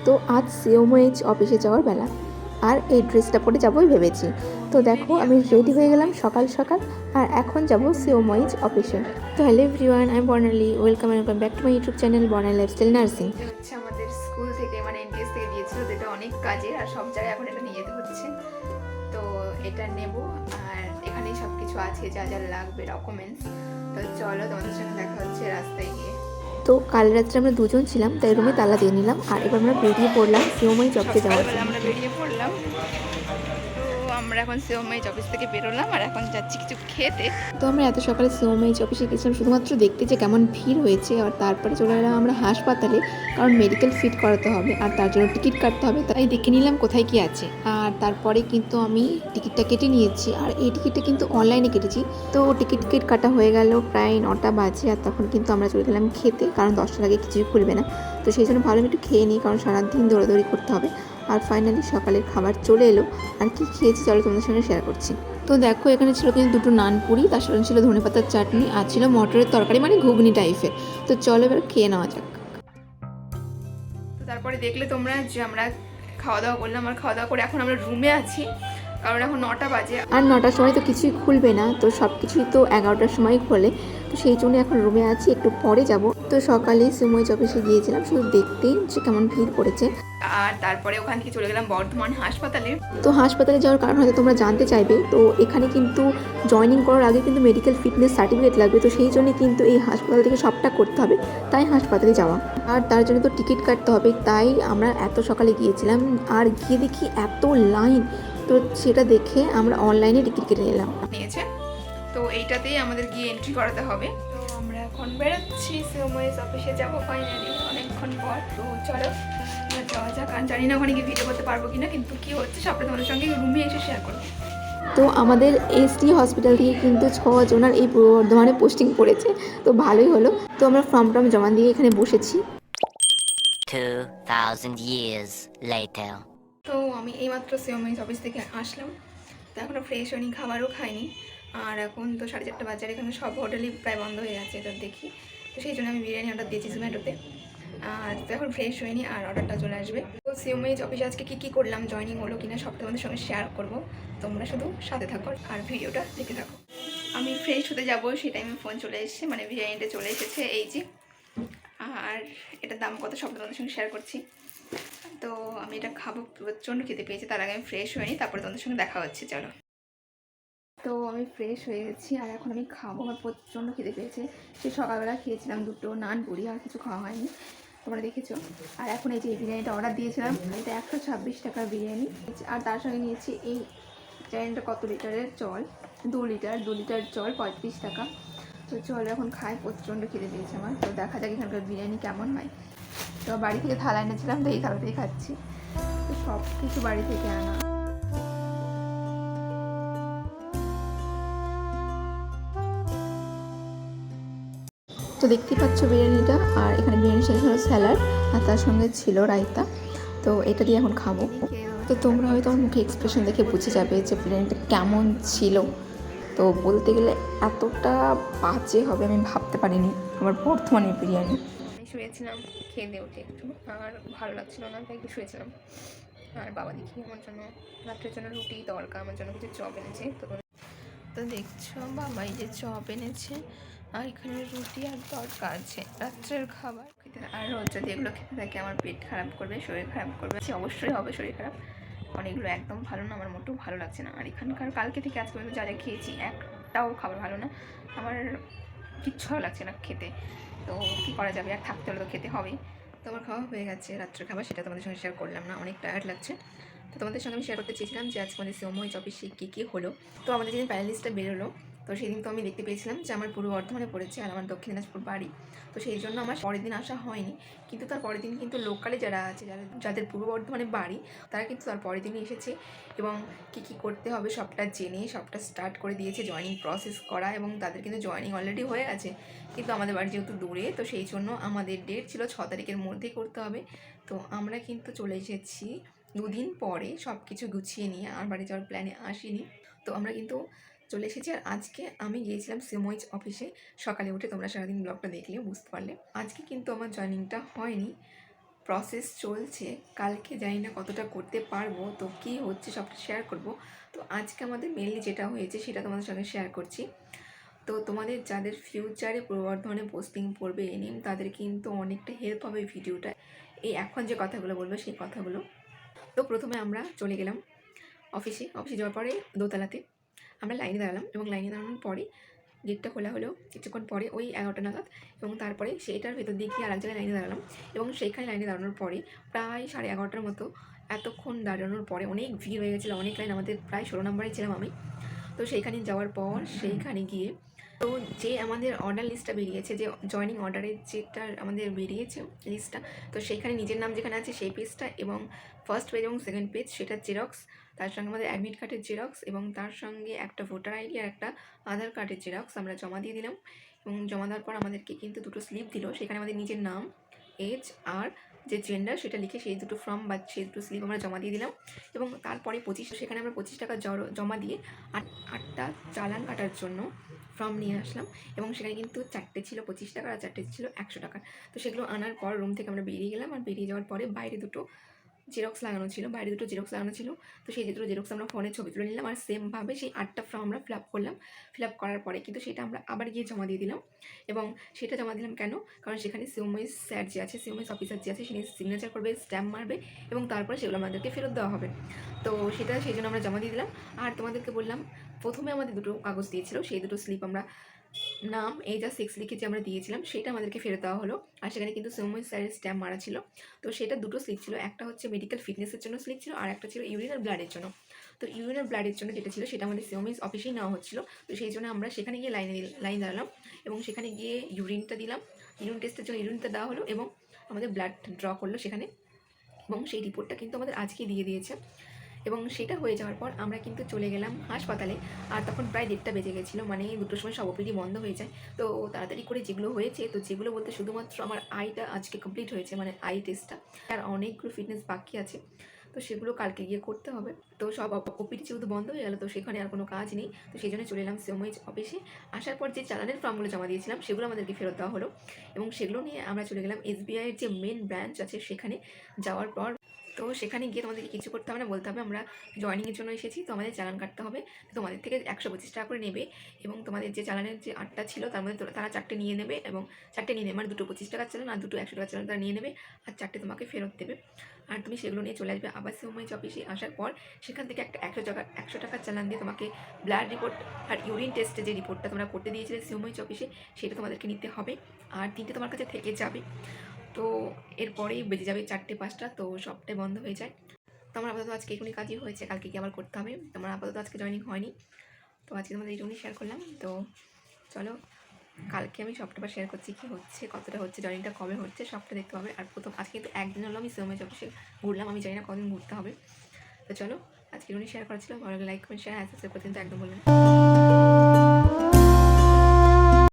তো আজ সিওমএইচ অফিসে যাওয়ার বেলা, আর এই ড্রেসটা পরে যাবোই ভেবেছি। তো দেখো আমি রেডি হয়ে গেলাম সকাল সকাল, আর এখন যাব সিওমএইচ অফিসে। তো hello everyone, I am Barnali, welcome back to my YouTube channel Barnali lifestyle nursing. হচ্ছে আমাদের স্কুল থেকে মানে এনটিএস থেকে দিয়েছিল, তো এটা অনেক কাজের আর সব জায়গায় এখন এটা নিয়ে যেতে হচ্ছে। তো এটা নেব, আর এখানেই সব কিছু আছে যা যা লাগবে ডকুমেন্টস। তো চলো তোমাদের সঙ্গে দেখা হচ্ছে রাস্তায় গিয়ে। তো কাল রাত্রে আমরা দুজন ছিলাম, তাই রুমে তালা দিয়ে নিলাম, আর এবার আমরা বেরিয়ে পড়লাম সিওমএইচ অফিসে যাওয়ার সকালবেলা জন্য। আমরা বেরিয়ে পড়লাম। তো আমরা এখন সিওমএইচ অফিস থেকে বেরোলাম, আর এখন যাচ্ছি কিছু খেতে। তো আমরা এত সকালে সিওমএইচ অফিসে গেছিলাম শুধুমাত্র দেখতে যে কেমন ভিড় হয়েছে, আর তারপরে চলে এলাম আমরা হাসপাতালে, কারণ মেডিকেল ফিট করাতে হবে আর তার জন্য টিকিট কাটতে হবে। তাই দেখে নিলাম কোথায় কি আছে, আর তারপরে কিন্তু আমি টিকিটটা কেটে নিয়েছি, আর এই টিকিটটা কিন্তু অনলাইনে কেটেছি। তো টিকিট কাটা হয়ে গেল প্রায় 9টা বাজে, আর তখন কিন্তু আমরা চলে গেলাম খেতে, কারণ 10টার আগে কিছুই খুলবে না। তো সেই জন্য ভালো একটু খেয়ে নিই, কারণ সারাদিন দৌড়াদৌড়ি করতে হবে। আর ফাইনালি সকালের খাবার চলে এলো, আর কি খেয়েছি চলো তোমাদের সঙ্গে শেয়ার করছি। তো দেখো এখানে ছিল কিন্তু দুটো নান পুরি, তার সঙ্গে ছিল ধনেপাতার চাটনি, আর ছিল মটরের তরকারি মানে ঘুগনি টাইপের। তো চলো এবার খেয়ে নেওয়া যাক। তো তারপরে দেখলে তোমরা যে আমরা খাওয়া দাওয়া করলাম, আর খাওয়া দাওয়া করে এখন আমরা রুমে আছি, কারণ এখন 9টা বাজে। আর 9টার সময় তো কিছুই খুলবে না, তো সব কিছুই তো 11টার সময় খোলে। তো সেই জন্য এখন রুমে আছি, একটু পরে যাব। তো সকালে সিওমএইচ অফিসে গিয়েছিলাম শুধু দেখতেই যে কেমন ভিড় পড়েছে। আর তারপরে ওখান থেকে চলে গেলাম বর্ধমান হাসপাতালে। তো হাসপাতালে যাওয়ার কারণ হয়তো তোমরা জানতে চাইবে, তো এখানে কিন্তু জয়েনিং করার আগে কিন্তু মেডিকেল ফিটনেস সার্টিফিকেট লাগবে। তো সেই জন্য কিন্তু এই হাসপাতাল থেকে সবটা করতে হবে, তাই হাসপাতালে যাওয়া। আর তার জন্য তো টিকিট কাটতে হবে, তাই আমরা এত সকালে গিয়েছিলাম। আর গিয়ে দেখি এত লাইন, তো সেটা দেখে আমরা অনলাইনে টিকিট কেটে নিলাম। নিয়েছে, তো এইটাতেই আমাদের গিয়ে এন্ট্রি করাতে হবে। তো আমরা এখন বেরোচ্ছি, সিওমএইচ অফিসে যাবো ফাইনালি অনেকক্ষণ পর। তো চলো যাওয়া যাক। আর জানি না ওখানে গিয়ে ভিডিও করতে পারবো কিনা, কিন্তু কি হচ্ছে সবটা তোমাদের সঙ্গে রুমে এসে শেয়ার করবো। তো আমাদের এসটি হসপিটাল থেকে কিন্তু 6 জনের এই পূর্ব বর্ধমানে পোস্টিং পড়েছে, তো ভালোই হলো। তো আমরা ফর্ম জমা দিয়ে এখানে বসেছি। 2000 years later. তো আমি এইমাত্র সিওমএইচ অফিস থেকে আসলাম, তো এখনও ফ্রেশ হয়নি, খাবারও খাইনি। আর এখন তো 4:30 বাজার, এখানে সব হোটেলই প্রায় বন্ধ হয়ে গেছে, এটা দেখি। তো সেই জন্য আমি বিরিয়ানি অর্ডার দিয়েছি জোম্যাটোতে। আর তো এখন ফ্রেশ হয়নি, আর অর্ডারটা চলে আসবে। তো সিওমএইচ অফিসে আজকে কী করলাম, জয়েনিং হলো কিনা সব তোমাদের সঙ্গে শেয়ার করব। তোমরা শুধু সাথে থাকো আর ভিডিওটা দেখে থাকো। আমি ফ্রেশ হতে যাবো সেই টাইমে ফোন চলে এসেছে, মানে বিরিয়ানিটা চলে এসেছে, এই যে। আর এটার দাম কত সব তোমাদের সঙ্গে শেয়ার করছি। তো আমি এটা খাবো, প্রচণ্ড খেতে পেয়েছি। তার আগে আমি ফ্রেশ হয়নি, তারপরে তোমাদের সঙ্গে দেখা হচ্ছে, চলো। তো আমি ফ্রেশ হয়ে গেছি, আর এখন আমি খাবো। আমার প্রচণ্ড খেতে পেয়েছে। সেই সকালবেলা খেয়েছিলাম দুটো নান পুরি, আর কিছু খাওয়া হয়নি, তোমরা দেখেছো। আর এখন এই যে এই বিরিয়ানিটা অর্ডার দিয়েছিলাম, এটা 126 টাকার বিরিয়ানি। আর তার সঙ্গে নিয়েছি এই বিরিয়ানিটা কত লিটারের জল, 2 লিটার জল 35 টাকা। তো চলো এখন খাই, প্রচণ্ড খেতে পেয়েছে আমার। তো দেখা যাক এখানকার বিরিয়ানি কেমন হয়। তো বাড়ি থেকে থালা এনেছিলাম, তো এই থালাতেই খাচ্ছি। তো সব কিছু বাড়ি থেকে আনা। তো দেখতেই পাচ্ছ বিরিয়ানিটা, আর এখানে বিরিয়ানির সাথে ছিল স্যালাড, আর তার সঙ্গে ছিল রায়তা। তো এটা দিয়ে এখন খাবো। তো তোমরা হয়তো আমার মুখে এক্সপ্রেশন দেখে বুঝে যাবে যে বিরিয়ানিটা কেমন ছিল। তো বলতে গেলে এতটা বাজে হবে আমি ভাবতে পারিনি আমার বর্ধমানের বিরিয়ানি। আমি শুয়েছিলাম, খেয়ে দিয়ে উঠে একটু, আর ভালো লাগছিল না, তাই একটু শুয়েছিলাম। আর বাবা দেখি আমার জন্য রাত্রের জন্য রুটি তরকা, আমার জন্য কিছু চপ এনেছে। তো দেখছো বাবা এই যে চপ এনেছে, আর এখানে রুটি আর তরকা আছে রাত্রের খাবার খেতে। আর রোজ যদি এগুলো খেতে থাকে আমার পেট খারাপ করবে, শরীর খারাপ করবে, অবশ্যই হবে শরীর খারাপ। কারণ এগুলো একদম ভালো না, আমার মোটেও ভালো লাগছে না। আর এখানকার কালকে থেকে আজকে পর্যন্ত যা যা খেয়েছি একটাও খাবার ভালো না, আমার কিচ্ছু ভালো লাগছে না খেতে। তো কী করা যাবে, আর থাকতে হলে তো খেতে হবেই। তো আমার খাওয়া হয়ে গেছে রাত্রের খাবার, সেটা তোমাদের সঙ্গে শেয়ার করলাম না, অনেক টায়ার্ড লাগছে। তো তোমাদের সঙ্গে আমি শেয়ার করতে চেয়েছিলাম যে আজকে আমাদের সিওমএইচ অফিসে কী হলো। তো আমাদের যেদিন প্যানেলিস্টটা বেরোলো, তো সেদিন তো আমি দেখতে পেয়েছিলাম যে আমার পূর্ব বর্ধমানে পড়েছে, আর আমার দক্ষিণ দিনাজপুর বাড়ি। তো সেই জন্য আমার পরের দিন আসা হয়নি, কিন্তু তার পরের দিন কিন্তু লোকালে যারা আছে, যাদের পূর্ব বর্ধমানে বাড়ি, তারা কিন্তু তার পরের দিনই এসেছে, এবং কী করতে হবে সবটা জেনে সবটা স্টার্ট করে দিয়েছে জয়েনিং প্রসেস করা। এবং তাদের কিন্তু জয়েনিং অলরেডি হয়ে গেছে, কিন্তু আমাদের বাড়ি যেহেতু দূরে, তো সেই জন্য আমাদের ডেট ছিল 6 তারিখের মধ্যেই করতে হবে। তো আমরা কিন্তু চলে এসেছি 2 দিন পরে সব কিছু গুছিয়ে নিয়ে, আর বাড়ি যাওয়ার প্ল্যানে আসিনি। তো আমরা কিন্তু চলে এসেছি। আর আজকে আমি গিয়েছিলাম সিওমএইচ অফিসে সকালে উঠে, তোমরা সারাদিন ব্লগটা দেখলে বুঝতে পারলে। আজকে কিন্তু আমার জয়েনিংটা হয়নি, প্রসেস চলছে, কালকে জানি না কতটা করতে পারবো, তো কী হচ্ছে সবটা শেয়ার করব। তো আজকে আমাদের মেনলি যেটা হয়েছে সেটা তোমাদের সঙ্গে শেয়ার করছি। তো তোমাদের যাদের ফিউচারে পূর্ব বর্ধমানে পোস্টিং পড়বে এনিম, তাদের কিন্তু অনেকটা হেল্প হবে ভিডিওটা, এই এখন যে কথাগুলো বলবো সেই কথাগুলো। তো প্রথমে আমরা চলে গেলাম অফিসে যাওয়ার পরে দোতলাতে আমরা লাইনে দাঁড়ালাম, এবং লাইনে দাঁড়ানোর পরে গেটটা খোলা হলো কিছুক্ষণ পরে, ওই 11টা নাগাদ। এবং তারপরে সেইটার ভেতর দিয়ে গিয়ে আর এক জায়গায় লাইনে দাঁড়ালাম, এবং সেইখানে লাইনে দাঁড়ানোর পরে প্রায় 11:30টার মতো, এতক্ষণ দাঁড়ানোর পরে অনেক ভিড় হয়ে গেছিলো, অনেক লাইন, আমাদের প্রায় 16 নম্বরে ছিলাম আমি। তো সেইখানে যাওয়ার পর সেইখানে গিয়ে তো যে আমাদের অর্ডার লিস্টটা বেরিয়েছে, যে জয়নিং অর্ডারের যেটা আমাদের বেরিয়েছে লিস্টটা, তো সেইখানে নিজের নাম যেখানে আছে সেই পেজটা, এবং ফার্স্ট পেজ এবং সেকেন্ড পেজ সেটার জেরক্স, তার সঙ্গে আমাদের অ্যাডমিট কার্ডের জেরক্স, এবং তার সঙ্গে একটা ভোটার আইডি আর একটা আধার কার্ডের জেরক্স আমরা জমা দিয়ে দিলাম। এবং জমা দেওয়ার পর আমাদেরকে কিন্তু দুটো স্লিপ দিল, সেখানে আমাদের নিজের নাম, এজ আর যে জেন্ডার সেটা লিখে সেই দুটো ফর্ম বা সেই দুটো স্লিপ আমরা জমা দিয়ে দিলাম। এবং তারপরে সেখানে আমরা 25 টাকা জমা দিয়ে আটটা চালান কাটার জন্য ফর্ম নিয়ে আসলাম, এবং সেখানে কিন্তু 4টে ছিল 25 টাকার আর 4টে ছিল 100 টাকার। তো সেগুলো আনার পর রুম থেকে আমরা বেরিয়ে গেলাম, আর বেরিয়ে যাওয়ার পরে বাইরে দুটো জেরক্স লাগানো ছিল, তো সেই দুটো জেরক্স আমরা ফোনে ছবি তুলে নিলাম, আর সেমভাবে সেই 8টা ফর্ম আমরা ফিল আপ করার পরে কিন্তু সেটা আমরা আবার গিয়ে জমা দিয়ে দিলাম। এবং সেটা জমা দিলাম কেন, কারণ সেখানে সিওমএস স্যার যে আছে, সিওমএস অফিসার যে আছে, সে সিগনেচার করবে, স্ট্যাম্প মারবে, এবং তারপরে সেগুলো আমাদেরকে ফেরত দেওয়া হবে। তো সেই জন্য আমরা জমা দিয়ে দিলাম। আর তোমাদেরকে বললাম, প্রথমে আমাদের দুটো কাগজ দিয়েছিল, সেই দুটো স্লিপ আমরা নাম, এজ আর সেক্স লিখে যে আমরা দিয়েছিলাম সেটা আমাদেরকে ফেরত দেওয়া হলো। আর সেখানে কিন্তু সৌম্য স্যারের স্ট্যাম্প মারা ছিল। তো সেটা দুটো স্লিপ ছিল, একটা হচ্ছে মেডিকেল ফিটনেসের জন্য স্লিপ ছিল, আর একটা ছিল ইউরিন আর ব্লাডের জন্য। তো ইউরিন আর ব্লাডের জন্য যেটা ছিল সেটা আমাদের সৌম্যস অফিসেই নেওয়া হচ্ছিলো। তো সেই জন্য আমরা সেখানে গিয়ে লাইন দাঁড়ালাম, এবং সেখানে গিয়ে ইউরিনটা দিলাম, ইউরিন টেস্টের জন্য ইউরিনটা দেওয়া হলো, এবং আমাদের ব্লাড ড্র করলো সেখানে, এবং সেই রিপোর্টটা কিন্তু আমাদের আজকে দিয়ে দিয়েছে। এবং সেটা হয়ে যাওয়ার পর আমরা কিন্তু চলে গেলাম হাসপাতালে। আর তখন প্রায় 1:30টা বেজে গেছিলো, মানে 2টোর সময় সব ওপিডি বন্ধ হয়ে যায়। তো তাড়াতাড়ি করে যেগুলো হয়েছে, তো যেগুলো বলতে শুধুমাত্র আমার আইটা আজকে কমপ্লিট হয়েছে, মানে আই টেস্টটা, আর অনেকগুলো ফিটনেস বাকি আছে, তো সেগুলো কালকে গিয়ে করতে হবে। তো সব ওপিডি যেহেতু বন্ধ হয়ে গেল, তো সেখানে আর কোনো কাজ নেই, তো সেই জন্য চলে এলাম সিওমএইচ অফিসে। আসার পর যে চালানের ফর্মগুলো জমা দিয়েছিলাম সেগুলো আমাদেরকে ফেরত দেওয়া হলো, এবং সেগুলো নিয়ে আমরা চলে গেলাম SBI-এর যে মেন ব্রাঞ্চ আছে সেখানে। যাওয়ার পর তো সেখানে গিয়ে তোমাদেরকে কিছু করতে হবে না, বলতে হবে আমরা জয়েনিংয়ের জন্য এসেছি, তো আমাদের চালান কাটতে হবে। তোমাদের থেকে 125 টাকা করে নেবে, এবং তোমাদের যে চালানের যে 8টা ছিল তার মধ্যে তারা 4টে নিয়ে নেবে, এবং 4টে নিয়ে নেবে, মানে দুটো 25 টাকার চালান আর দুটো 100 টাকার চালান তারা নিয়ে নেবে, আর 4টে তোমাকে ফেরত দেবে। আর তুমি সেগুলো নিয়ে চলে আসবে আবার সিওমএইচ অফিসে। আসার পর সেখান থেকে একটা 100 টাকার চালান দিয়ে তোমাকে ব্লাড রিপোর্ট আর ইউরিন টেস্টে যে রিপোর্টটা তোমরা করতে দিয়েছিলে সিওমএইচ অফিসে, সেটা তোমাদেরকে নিতে হবে। আর 3টে তোমার কাছে থেকে যাবে। তো এরপরেই বেজে যাবে 4টে-5টা, তো সবটাই বন্ধ হয়ে যায়। তো আমার আপাতত আজকে এইটুকুনি কাজই হয়েছে, কালকে কি আবার করতে হবে। তোমার আপাতত আজকে জয়েনিং হয়নি, তো আজকে তোমাদের এইটুকুনি শেয়ার করলাম। তো চলো কালকে আমি সবটা আবার শেয়ার করছি, কী হচ্ছে, কতটা হচ্ছে, জয়েনিংটা কবে হচ্ছে, সবটা দেখতে হবে। আর আজকে কিন্তু একদিন হলো আমি সিওমএইচ অফিসে ঘুরলাম, আমি জানি না কদিন ঘুরতে হবে। তো চলো আজকে এইটুকুনি শেয়ার করা ছিল। ভালো লাগলে লাইক কমেন্ট শেয়ার সাবস্ক্রাইব করতে কিন্তু একদম বললাম।